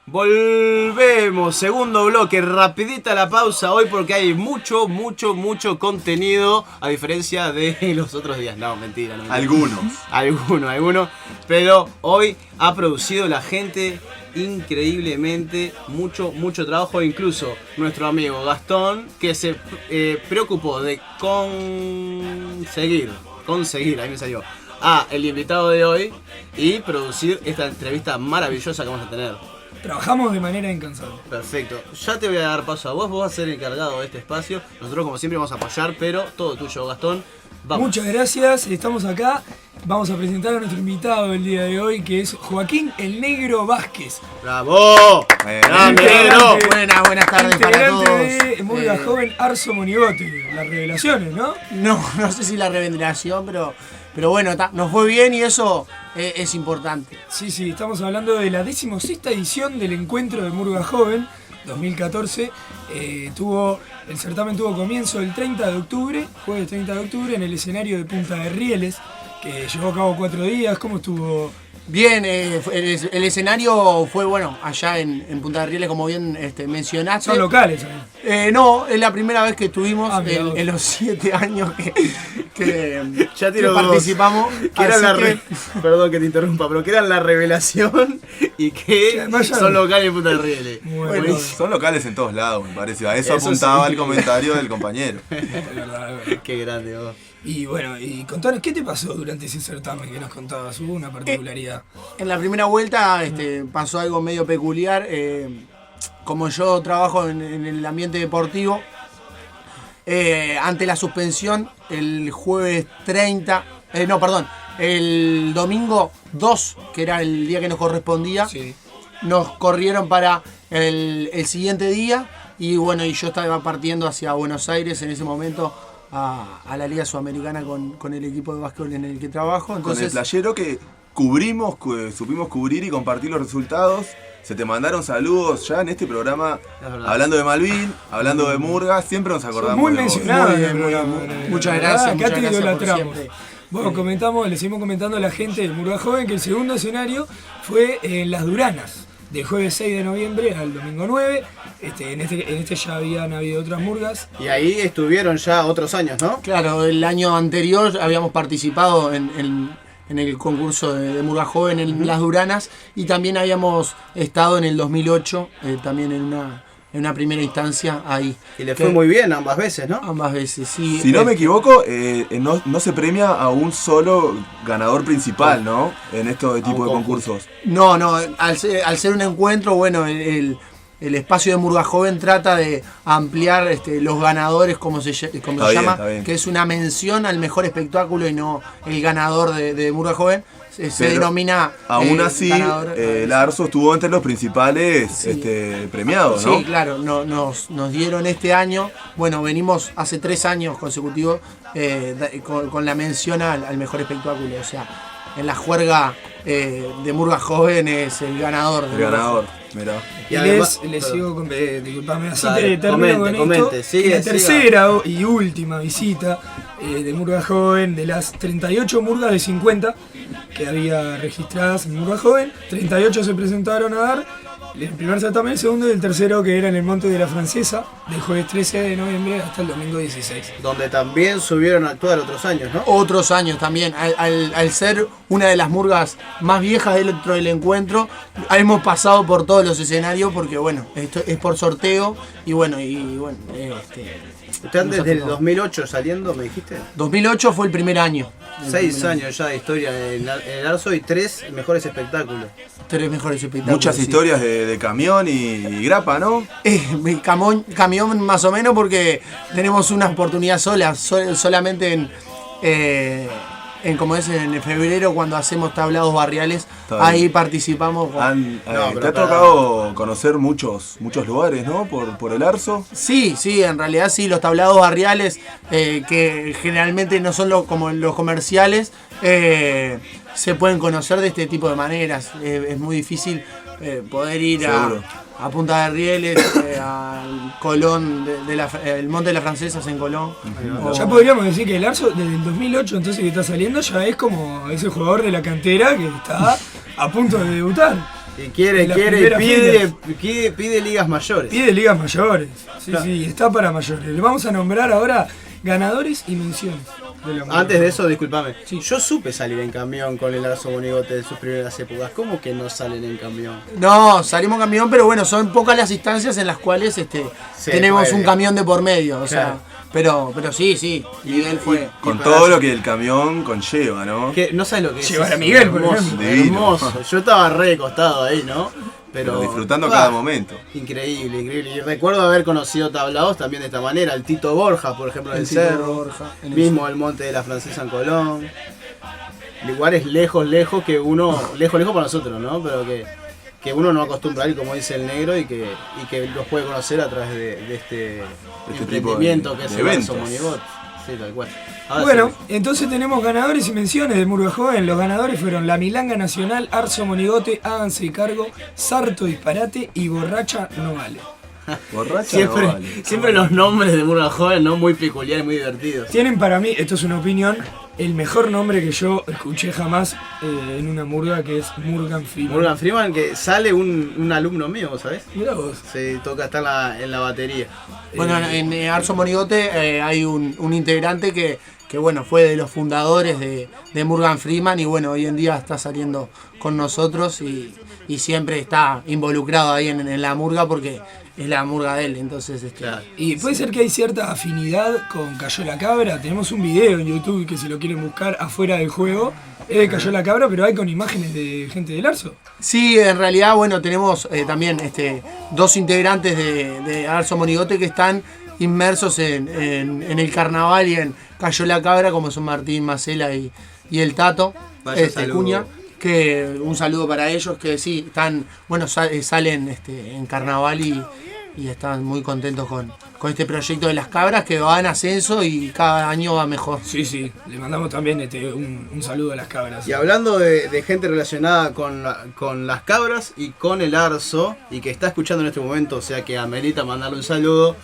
Volvemos, segundo bloque, rapidita la pausa hoy porque hay mucho contenido a diferencia de los otros días. No, mentira. Algunos, pero hoy ha producido la gente increíblemente mucho trabajo, incluso nuestro amigo Gastón, que se preocupó de conseguir, ahí me salió, el invitado de hoy y producir esta entrevista maravillosa que vamos a tener. Trabajamos de manera incansable. Perfecto. Ya te voy a dar paso a vos vas a ser el encargado de este espacio. Nosotros como siempre vamos a apoyar, pero todo tuyo, Gastón. Vamos. Muchas gracias, estamos acá. Vamos a presentar a nuestro invitado el día de hoy, que es Joaquín El Negro Vázquez. ¡Bravo! ¡Negro! Buenas tardes para todos. Integrante de Murga Joven Arzo Monigote. Las revelaciones, ¿no? No sé si la revelación, pero bueno, nos fue bien y eso es importante. Sí, estamos hablando de la 16ª edición del encuentro de Murga Joven 2014. El certamen tuvo comienzo el 30 de octubre, jueves 30 de octubre, en el escenario de Punta de Rieles, que llevó a cabo 4 días. ¿Cómo estuvo? Bien, el escenario fue bueno allá en Punta de Rieles, como bien mencionaste. ¿Son locales? No, es la primera vez que estuvimos en los 7 años que participamos. Perdón que te interrumpa, pero que eran la revelación y que son locales en Punta de Rieles. Bueno, son locales en todos lados, me parece. A eso apuntaba el comentario del compañero. Qué grande vos. Y bueno, y contanos, ¿qué te pasó durante ese certamen que nos contabas? ¿Hubo una particularidad? En la primera vuelta pasó algo medio peculiar. Como yo trabajo en el ambiente deportivo, ante la suspensión, el jueves 30, el domingo 2, que era el día que nos correspondía, sí, nos corrieron para el siguiente día. Y bueno, y yo estaba partiendo hacia Buenos Aires en ese momento a la Liga Sudamericana con el equipo de básquetbol en el que trabajo. Entonces, con el playero que supimos cubrir y compartir los resultados. Se te mandaron saludos ya en este programa, hablando de Malvin, hablando de Murga, siempre nos acordamos. Muy de mencionado. Muchas gracias. Acá te idolatramos. Bueno, le seguimos comentando a la gente de Murga Joven que el segundo escenario fue en Las Duranas, del jueves 6 de noviembre al domingo 9. En este ya habían habido otras murgas. Y ahí estuvieron ya otros años, ¿no? Claro, el año anterior habíamos participado en el concurso de Murga Joven en Las Duranas y también habíamos estado en el 2008, también en una primera instancia ahí. Y le fue muy bien ambas veces, ¿no? Ambas veces, sí. Si no me equivoco, no se premia a un solo ganador principal, ¿no? En este tipo de concursos. No, al ser un encuentro, bueno, el espacio de Murga Joven trata de ampliar los ganadores, como se llama, que es una mención al mejor espectáculo y no el ganador de Murga Joven. Se denomina. Aún así, el Arzo estuvo entre los principales premiados, ¿no? Sí, claro, nos dieron este año. Bueno, venimos hace 3 años consecutivos con la mención al mejor espectáculo. O sea, en la juerga de Murga Joven es el ganador. El ganador, mirá. Y les sigo con. Disculpame, así termino con esto. La tercera y última visita de Murga Joven, de las 38 murgas de 50 que había registradas en Murga Joven, 38 se presentaron a dar el primer certamen, el segundo y el tercero, que era en el Monte de la Francesa, del jueves 13 de noviembre hasta el domingo 16. Donde también subieron a actuar otros años, ¿no? Otros años también. Al ser una de las murgas más viejas dentro del encuentro, hemos pasado por todos los escenarios porque, bueno, esto es por sorteo y bueno. ¿Ustedes desde el 2008 saliendo, me dijiste? 2008 fue el primer año. 6 años ya de historia en el Arzo y 3 mejores espectáculos. 3 mejores espectáculos. Muchas historias de camión y grapa, ¿no? Camión más o menos porque tenemos una oportunidad solamente como es en febrero cuando hacemos tablados barriales, ahí participamos. ¿Te ha tocado conocer muchos lugares, ¿no? Por el Arzo? Sí, en realidad sí, los tablados barriales que generalmente no son como los comerciales, se pueden conocer de este tipo de maneras. Es muy difícil poder ir a Punta de Rieles, al Colón, el Monte de las Francesas en Colón. Ya podríamos decir que el Arzo desde el 2008 entonces que está saliendo ya es como ese jugador de la cantera que está a punto de debutar. Y pide ligas mayores. Pide ligas mayores. Sí, claro. Sí, está para mayores. Le vamos a nombrar ahora ganadores y menciones. Antes de eso, discúlpame. Sí. Yo supe salir en camión con el Arzo Monigote en sus primeras épocas. ¿Cómo que no salen en camión? No, salimos en camión, pero bueno, son pocas las instancias en las cuales tenemos un camión de por medio. O sea, pero sí. Miguel fue. Con todo lo que el camión conlleva, ¿no? No sabes lo que es. Llevar a Miguel, por ejemplo. Hermoso. Yo estaba re de costado ahí, ¿no? Pero disfrutando cada momento. Increíble. Y recuerdo haber conocido tablados también de esta manera. El Tito Borja, por ejemplo, en el Cerro. Mismo el Monte de la Francesa en Colón. Lugares lejos que uno. Lejos para nosotros, ¿no? Pero que uno no acostumbra a ir, como dice el negro, y que los puede conocer a través de este emprendimiento que es el Arzo Monigote. Sí, tal cual. Bueno, entonces tenemos ganadores y menciones de Murga Joven. Los ganadores fueron La Milanga Nacional, Arzo Monigote, Háganse Cargo, Sarto Disparate y Borracha No Vale. Siempre los nombres de Murga Joven, ¿no? Muy peculiares, muy divertidos. Tienen para mí, esto es una opinión, el mejor nombre que yo escuché jamás en una murga, que es Morgan Freeman. Morgan Freeman, que sale un alumno mío, ¿sabés? Mirá vos. Sí, toca estar en la batería. Bueno, en Arzo Monigote hay un integrante que bueno, fue de los fundadores de Morgan Freeman y bueno, hoy en día está saliendo con nosotros y siempre está involucrado ahí en la murga porque es la murga de él, entonces claro. Y puede ser que hay cierta afinidad con Cayó la Cabra. Tenemos un video en YouTube que si lo quieren buscar afuera del juego, es de Cayó la Cabra, pero hay con imágenes de gente del Arzo. Sí, en realidad, bueno, tenemos también dos integrantes de Arzo Monigote que están inmersos en el carnaval y en Cayó la Cabra, como son Martín Macela y el Tato Cuña. Que un saludo para ellos, que sí, están, bueno, salen en carnaval y están muy contentos con este proyecto de las cabras que va en ascenso y cada año va mejor. Sí, le mandamos también un saludo a las cabras. Y hablando de gente relacionada con las cabras y con el Arzo, y que está escuchando en este momento, o sea que amerita mandarle un saludo,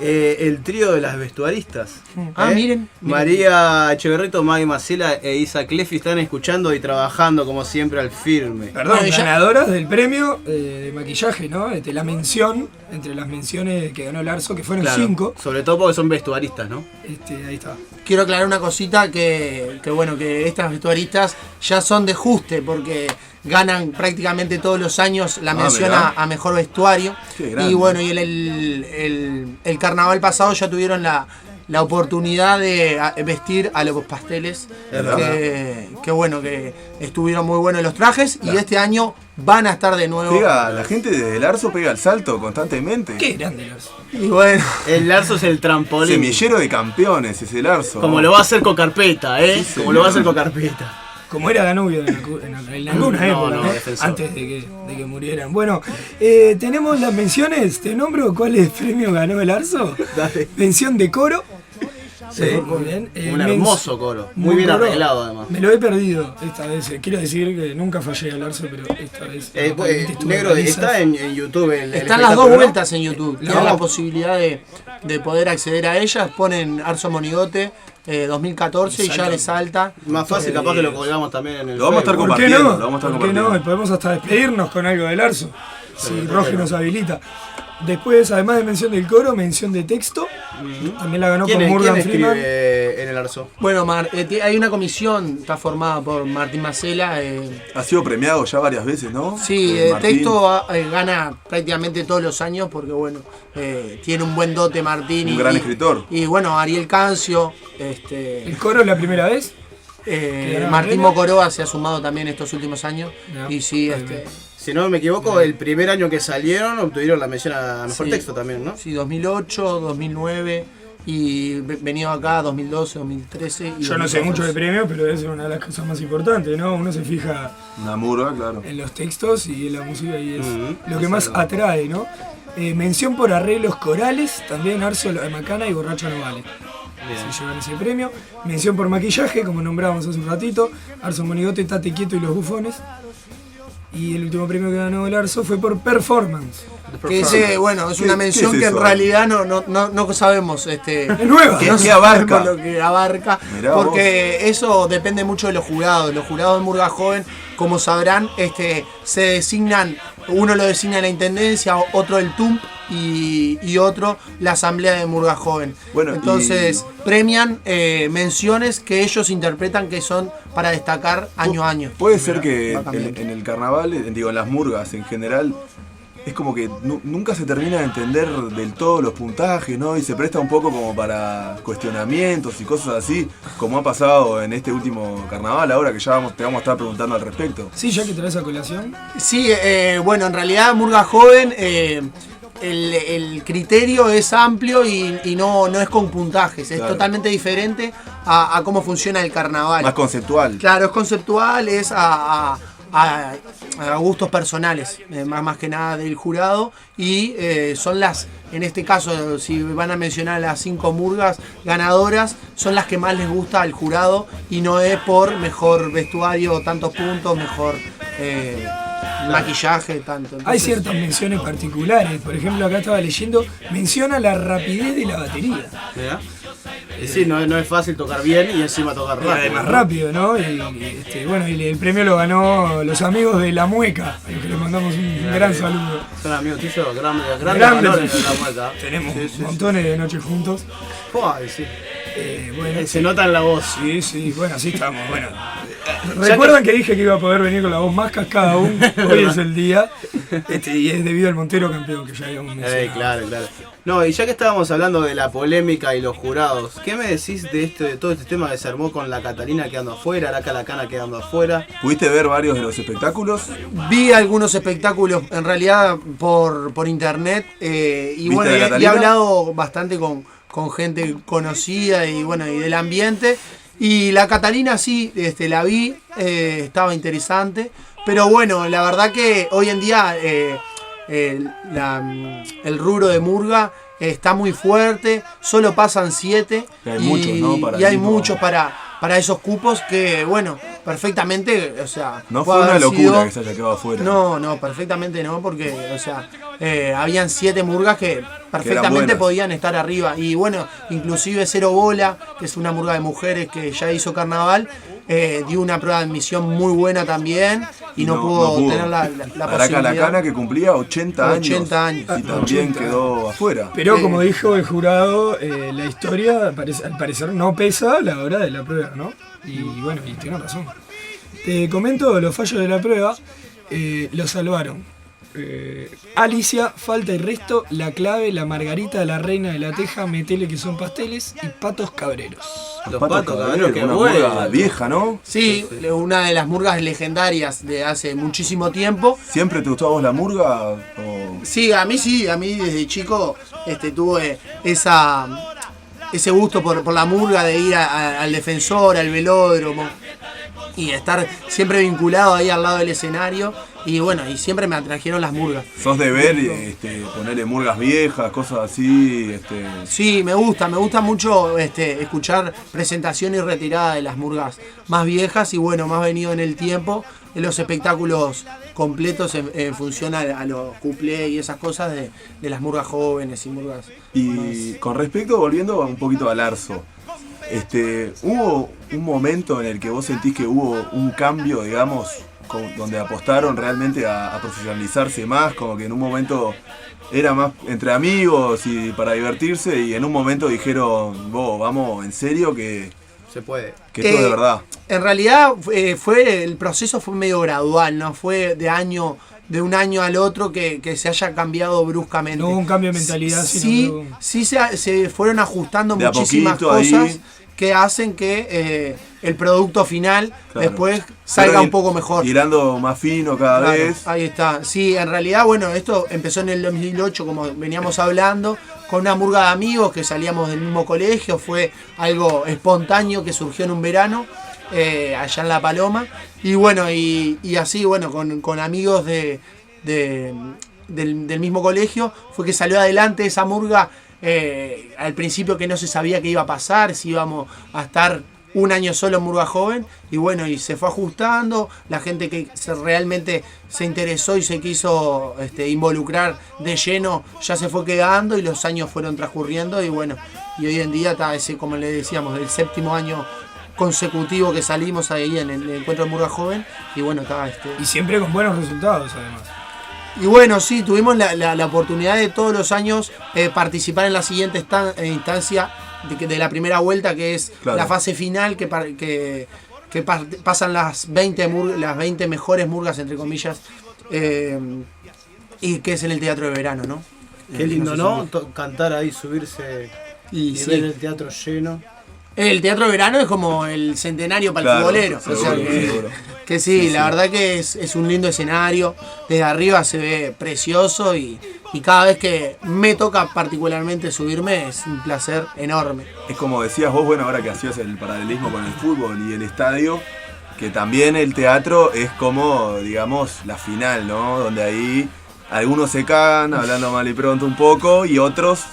el trío de las vestuaristas. Miren. María Echeverrito, Maggie Macela e Isa Clefi están escuchando y trabajando como siempre al firme. Perdón, ganadoras del premio de maquillaje, ¿no? La mención, entre las menciones que ganó el Arzo, que fueron 5. Sobre todo porque son vestuaristas, ¿no? Ahí está. Quiero aclarar una cosita que bueno, que estas vestuaristas ya son de ajuste porque ganan prácticamente todos los años la mención a mejor vestuario. Y bueno, y el carnaval pasado ya tuvieron la oportunidad de vestir a los pasteles, que bueno, que estuvieron muy buenos los trajes y este año van a estar de nuevo. La gente del Arzo pega el salto constantemente. Qué grande el Arzo. Y bueno, el Arzo es el trampolín. Semillero de campeones es el Arzo. Como lo va a hacer Cocarpeta, Sí, como lo va a hacer Cocarpeta. Como era Danubio en alguna época, antes de que murieran. Bueno, tenemos las menciones. ¿Te nombro cuál premio ganó el Arzo? Dale. Mención de coro. Sí, muy bien. Un hermoso coro. Muy bien arreglado, además. Me lo he perdido esta vez. Quiero decir que nunca fallé al Arzo, pero esta vez. Negro, está en YouTube. Están las dos vueltas en YouTube. Tienen la posibilidad de poder acceder a ellas. Ponen Arzo Monigote 2014 y ya les salta. Más fácil, capaz que lo colgamos también en el. Lo vamos a estar compartiendo. ¿Por qué no? Podemos hasta despedirnos con algo del Arzo. Si Roge nos habilita. Después, además de mención del coro, mención de texto. También la ganó con Morgan Freeman. En el Arzo? Bueno, hay una comisión, está formada por Martín Macela. Ha sido premiado ya varias veces, ¿no? Sí, texto gana prácticamente todos los años porque, bueno, tiene un buen dote Martín. Un gran escritor. Y bueno, Ariel Cancio. ¿El coro es la primera vez? Martín Mocoroa se ha sumado también estos últimos años. Y sí, si no me equivoco, el primer año que salieron obtuvieron la mención a mejor texto también, ¿no? Sí, 2008, 2009 y venido acá 2012, 2013. Yo no sé mucho de premios, pero debe ser una de las cosas más importantes, ¿no? Uno se fija en los textos y en la música y es lo que más atrae, ¿no? Mención por arreglos corales, también Arzo de Macana y Borracha No Vale. Se llevan ese premio. Mención por maquillaje, como nombrábamos hace un ratito, Arzo Monigote, Tate Quieto y Los Bufones. Y el último premio que ganó el Arzo fue por performance. Que ese, bueno, es una mención que en realidad no sabemos. Es nueva. ¿Qué abarca? Lo que abarca. Porque eso depende mucho de los jurados. Los jurados de Murga Joven, como sabrán, se designan, uno lo designa la intendencia, otro el TUMP y otro la asamblea de Murga Joven. Bueno, entonces premian menciones que ellos interpretan que son para destacar año a año. Puede ser que en el carnaval, en las murgas en general, es como que nunca se termina de entender del todo los puntajes, ¿no? Y se presta un poco como para cuestionamientos y cosas así, como ha pasado en este último carnaval, ahora que ya te vamos a estar preguntando al respecto. Sí, ya que traes a colación. Sí, bueno, en realidad Murga Joven, el criterio es amplio y no es con puntajes, es totalmente diferente a cómo funciona el carnaval. Más conceptual. Claro, es conceptual, es a gustos personales, más que nada del jurado, y son en este caso, si van a mencionar las 5 murgas ganadoras, son las que más les gusta al jurado, y no es por mejor vestuario, tantos puntos, mejor maquillaje, tanto. Entonces, hay ciertas menciones particulares, por ejemplo acá estaba leyendo, menciona la rapidez de la batería. ¿Ya? Sí, no es fácil tocar bien y encima tocar rápido. Más rápido, ¿no? Bueno, y el premio lo ganó los amigos de La Mueca, a los que les mandamos un gran saludo. Son amigos tuyos, grandes valores de La Mueca. Tenemos montones de noches juntos. Sí. Bueno, se nota en la voz. Sí, bueno, así estamos. Bueno, recuerdan que dije que iba a poder venir con la voz más cascada aún. Hoy es el día. Y es debido al Montero campeón que ya habíamos mencionado. Claro. No, y ya que estábamos hablando de la polémica y los jurados, ¿qué me decís de todo este tema que se armó con la Catalina quedando afuera, la Calacana quedando afuera? ¿Pudiste ver varios de los espectáculos? Vi algunos espectáculos, en realidad, por internet. Y bueno, he hablado bastante con gente conocida y bueno, y del ambiente. Y la Catalina sí, la vi, estaba interesante. Pero bueno, la verdad que hoy en día el rubro de murga está muy fuerte, solo pasan 7 y hay muchos para esos cupos que, bueno, perfectamente, o sea... No fue una locura que se haya quedado afuera. No, perfectamente no, porque, o sea, habían 7 murgas que perfectamente podían estar arriba. Y bueno, inclusive Cero Bola, que es una murga de mujeres que ya hizo carnaval, dio una prueba de admisión muy buena también y no pudo tener la posibilidad. Calacana que cumplía 80 años y también quedó afuera. Pero como dijo el jurado, la historia al parecer no pesa a la hora de la prueba, ¿no? Y bueno, y tiene razón. Te comento los fallos de la prueba, lo salvaron. Alicia, Falta y Resto, La Clave, La Margarita, La Reina de la Teja, Metele que son pasteles y Patos Cabreros. Los Patos Cabreros, que murga vieja, ¿no? Sí, una de las murgas legendarias de hace muchísimo tiempo. ¿Siempre te gustó a vos la murga? Sí, a mí desde chico tuve ese gusto por la murga, de ir al Defensor, al velódromo y estar siempre vinculado ahí al lado del escenario. Y bueno, y siempre me atrajeron las murgas. ¿Sos de ver, ponerle murgas viejas, cosas así? Sí, me gusta mucho escuchar presentación y retirada de las murgas más viejas y bueno, más venido en el tiempo, en los espectáculos completos en función a los cuplés y esas cosas de las murgas jóvenes y murgas. Y con respecto, volviendo un poquito al Arzo, ¿hubo un momento en el que vos sentís que hubo un cambio, digamos, donde apostaron realmente a profesionalizarse más, como que en un momento era más entre amigos y para divertirse, y en un momento dijeron, vamos, en serio que se puede, que esto es de verdad? En realidad el proceso fue medio gradual, no fue de un año al otro que se haya cambiado bruscamente. No hubo un cambio de mentalidad, sí se fueron ajustando muchísimas cosas ahí, que hacen que el producto final después salga un poco mejor. Tirando más fino cada vez. Ahí está. Sí, en realidad, bueno, esto empezó en el 2008, como veníamos hablando, con una murga de amigos que salíamos del mismo colegio. Fue algo espontáneo que surgió en un verano, allá en La Paloma. Y bueno, y así, bueno, con amigos del mismo colegio, fue que salió adelante esa murga. Al principio que no se sabía qué iba a pasar, si íbamos a estar un año solo en Murga Joven, y bueno, y se fue ajustando, la gente que realmente se interesó y se quiso involucrar de lleno ya se fue quedando y los años fueron transcurriendo, y bueno, y hoy en día está ese, como le decíamos, el 7º año consecutivo que salimos ahí en el encuentro de Murga Joven, y bueno, está Y siempre con buenos resultados además. Y bueno, sí, tuvimos la oportunidad de todos los años participar en la siguiente instancia de la primera vuelta, que es la fase final, que pasan las 20 mejores murgas, entre comillas, y que es en el Teatro de Verano, ¿no? Qué lindo, ¿no? Cantar ahí, subirse y ver el teatro lleno. El Teatro de Verano es como el centenario para el futbolero. Seguro, o sea que sí, la verdad que es un lindo escenario. Desde arriba se ve precioso y cada vez que me toca particularmente subirme es un placer enorme. Es como decías vos, bueno, ahora que hacías el paralelismo con el fútbol y el estadio, que también el teatro es como, digamos, la final, ¿no? Donde ahí algunos se cagan, hablando mal y pronto un poco, y otros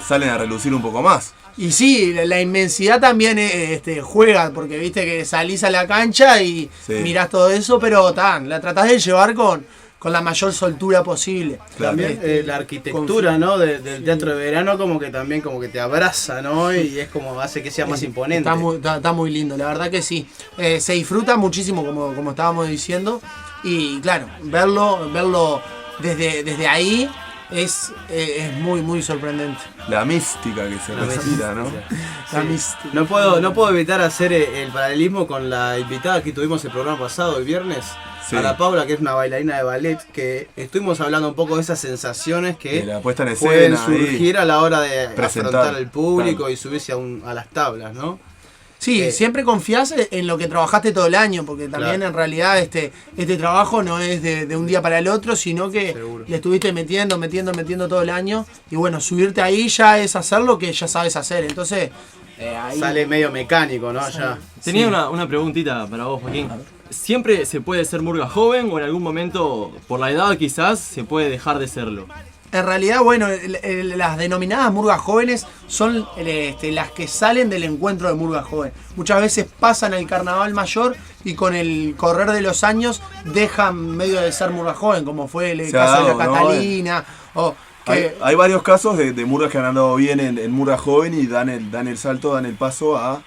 salen a relucir un poco más. Y sí, la inmensidad también juega, porque viste que salís a la cancha y mirás todo eso, pero la tratás de llevar con la mayor soltura posible. También la arquitectura, ¿no? del Teatro de Verano como que también como que te abraza, ¿no? Y es como hace que sea más imponente. Está muy lindo, la verdad que sí. Se disfruta muchísimo, como estábamos diciendo, y claro, verlo desde ahí es muy, muy sorprendente. La mística que se respira, ¿no? La mística. No puedo evitar hacer el paralelismo con la invitada que tuvimos el programa pasado, el viernes, a la Paula, que es una bailarina de ballet, que estuvimos hablando un poco de esas sensaciones que la puesta en pueden escena, surgir a la hora de presentar, afrontar al público y subirse a las tablas, ¿no? Sí, siempre confías en lo que trabajaste todo el año, porque también en realidad este trabajo no es de un día para el otro, sino que le estuviste metiendo todo el año, y bueno, subirte ahí ya es hacer lo que ya sabes hacer, entonces ahí sale medio mecánico, ¿no? Ya. Tenía una preguntita para vos, Joaquín. ¿Siempre se puede ser murga joven o en algún momento, por la edad quizás, se puede dejar de serlo? En realidad, bueno, las denominadas murgas jóvenes son las que salen del encuentro de murga joven. Muchas veces pasan al carnaval mayor y con el correr de los años dejan medio de ser murga joven, como fue el caso de la Catalina. Hay varios casos de murgas que han andado bien en murga joven y dan el salto, dan el paso a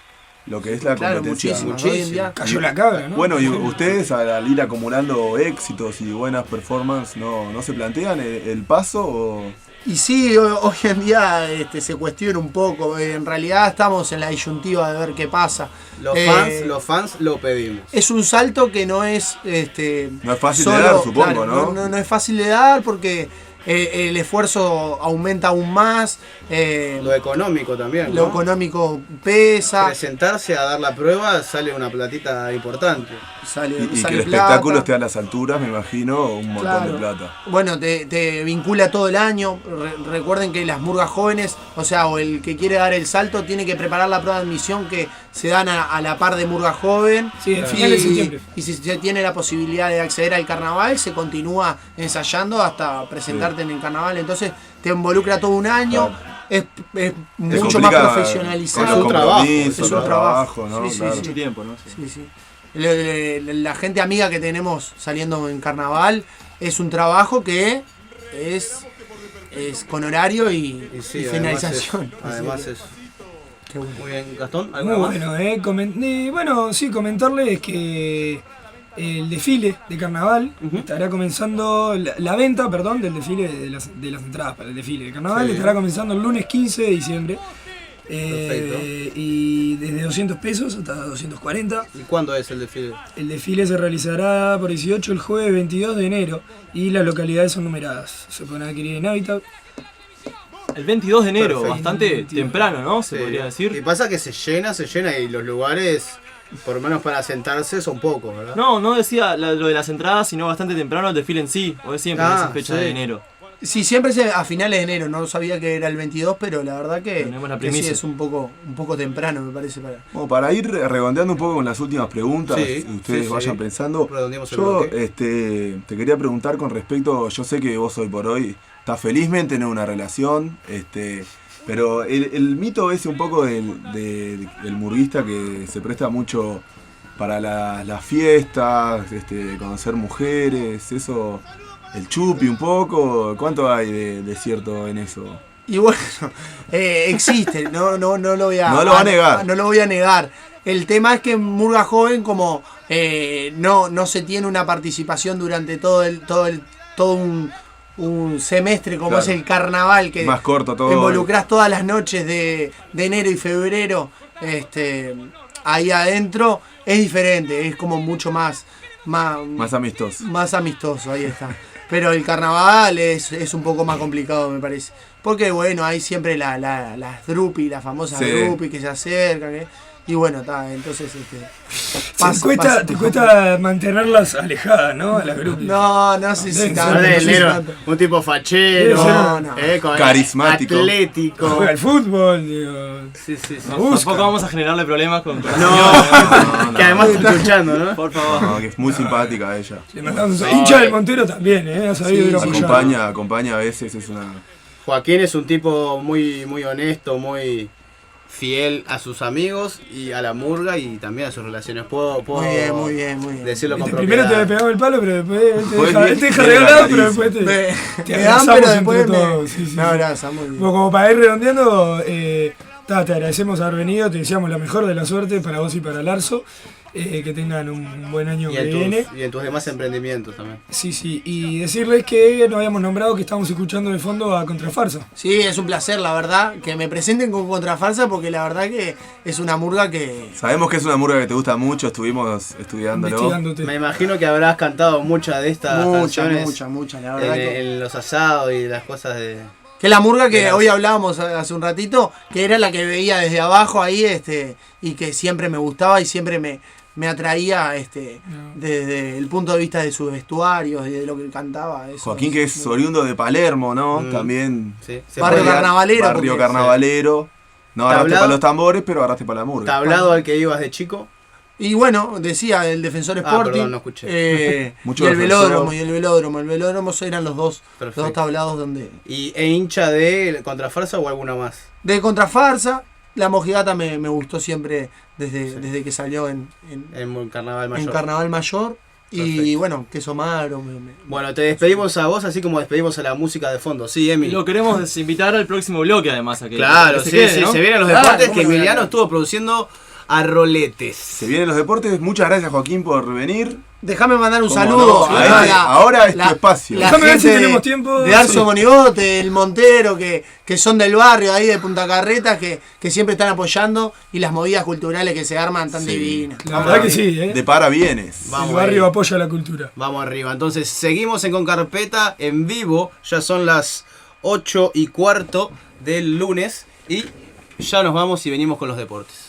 lo que es la competencia. Muchísimo. Cayó la cabra, ¿no? Bueno, y ustedes al ir acumulando éxitos y buenas performances, ¿no se plantean el paso? O... Y sí, hoy en día se cuestiona un poco. En realidad estamos en la disyuntiva de ver qué pasa. Los fans lo pedimos. Es un salto que no es... no es fácil de dar, supongo, claro, no es fácil de dar porque... el esfuerzo aumenta aún más. Lo económico también, ¿no? Lo económico pesa. Presentarse a dar la prueba sale una platita importante. Y que el espectáculo esté a las alturas, me imagino, un montón de plata. Bueno, te vincula todo el año. Recuerden que las murgas jóvenes, o el que quiere dar el salto, tiene que preparar la prueba de admisión que se dan a la par de murga joven. Sí, al final de septiembre. Y si se tiene la posibilidad de acceder al carnaval, se continúa ensayando hasta presentarte en el carnaval. Entonces te involucra todo un año. Es mucho más profesionalizado. Es un trabajo, ¿no? Sí, Mucho tiempo, ¿no? Sí. La gente amiga que tenemos saliendo en carnaval es un trabajo que es con horario y finalización. Además es. Muy bien, Gastón, ¿algo muy más? Bueno, comentarles que el desfile de carnaval estará comenzando, la venta, del desfile de las entradas para el desfile de carnaval estará comenzando el lunes 15 de diciembre. Y desde 200 pesos hasta 240. ¿Y cuándo es el desfile? El desfile se realizará por 18 el jueves 22 de enero y las localidades son numeradas. Se pueden adquirir en Hábitat. El 22 de enero, Perfecto. bastante temprano, ¿no? Se podría decir. Y pasa que se llena y los lugares, por lo menos para sentarse, son pocos, ¿verdad? No decía lo de las entradas, sino bastante temprano el desfile en sí, o es siempre en esa fecha de enero. Sí, siempre es a finales de enero, no sabía que era el 22, pero la verdad que sí es un poco temprano, me parece. Para ir redondeando un poco con las últimas preguntas, ustedes vayan pensando. Yo te quería preguntar con respecto, yo sé que vos hoy por hoy estás felizmente en una relación, Pero el mito ese un poco del murguista que se presta mucho para las fiestas, conocer mujeres, eso, el chupi un poco, ¿cuánto hay de cierto en eso? Y bueno, existe, no lo voy a... No lo va a negar. No lo voy a negar. El tema es que en Murga Joven como no se tiene una participación durante todo un semestre como es el carnaval, que más corto todo, involucrás todas las noches de enero y febrero ahí adentro, es diferente, es como mucho más amistoso. Más amistoso, ahí está. Pero el carnaval es un poco más complicado, me parece. Porque bueno, hay siempre las drupi, las famosas drupi que se acercan, y bueno, está, entonces te cuesta mantenerlas alejadas, ¿no? A las grupos. No sé si tanto. Un tipo fachero, carismático, atlético. Juega al fútbol, digo. Sí. Tampoco vamos a generarle problemas con No, que además está escuchando, ¿no? Por favor. No, que es muy simpática ella. Le mandamos hincha del Montero también, ha sabido ir a acompaña a veces, es una... Joaquín es un tipo muy, muy honesto, muy fiel a sus amigos y a la murga y también a sus relaciones. Puedo muy bien. Decirlo con primero propiedad. te pegaba el palo, pero después te deja regalado, pero después te abrazamos entre todos. Me abraza, muy bien. Bueno, como para ir redondeando, te agradecemos haber venido, te deseamos la mejor de la suerte para vos y para Larzo. Que tengan un buen año que viene. Y en tus demás emprendimientos también. Sí, y decirles que nos habíamos nombrado que estamos escuchando de fondo a Contrafarsa. Sí, es un placer, la verdad, que me presenten con Contrafarsa, porque la verdad que es una murga que... Sabemos que es una murga que te gusta mucho, estuvimos estudiándolo. Me imagino que habrás cantado muchas de estas canciones. Muchas, la verdad en los asados y las cosas de... Que la murga que hoy hablábamos hace un ratito, que era la que veía desde abajo ahí, y que siempre me gustaba y siempre me atraía desde el punto de vista de sus vestuarios y de lo que él cantaba. Joaquín, que es oriundo de Palermo, ¿no? También. Sí. Barrio carnavalero. Barrio carnavalero. No agarraste para los tambores, pero agarraste para la murga. ¿Tablado al que ibas de chico? Y bueno, decía el Defensor Sporting. Perdón, no escuché. Y el velódromo. El velódromo eran los dos tablados donde... ¿E hincha de Contrafarsa o alguna más? De Contrafarsa. La Mojigata me gustó siempre desde que salió en Carnaval Mayor. En Carnaval Mayor. Y bueno, Queso Magro. Bueno, te despedimos a vos, así como despedimos a la música de fondo. Sí, Emi. Lo queremos invitar al próximo bloque, además. A que se quede, ¿no? Se vienen los deportes que Emiliano estuvo produciendo a roletes. Se vienen los deportes. Muchas gracias, Joaquín, por venir. Déjame mandar un saludo. No, ahora es tu espacio. Déjame ver si tenemos tiempo. De Arzo Monigote, el Montero, que son del barrio ahí de Punta Carretas, que siempre están apoyando, y las movidas culturales que se arman tan divinas. La verdad que sí, De parabienes. El barrio apoya la cultura. Vamos arriba. Entonces, seguimos en Con Carpeta en vivo. Ya son las 8:15 del lunes. Y ya nos vamos y venimos con los deportes.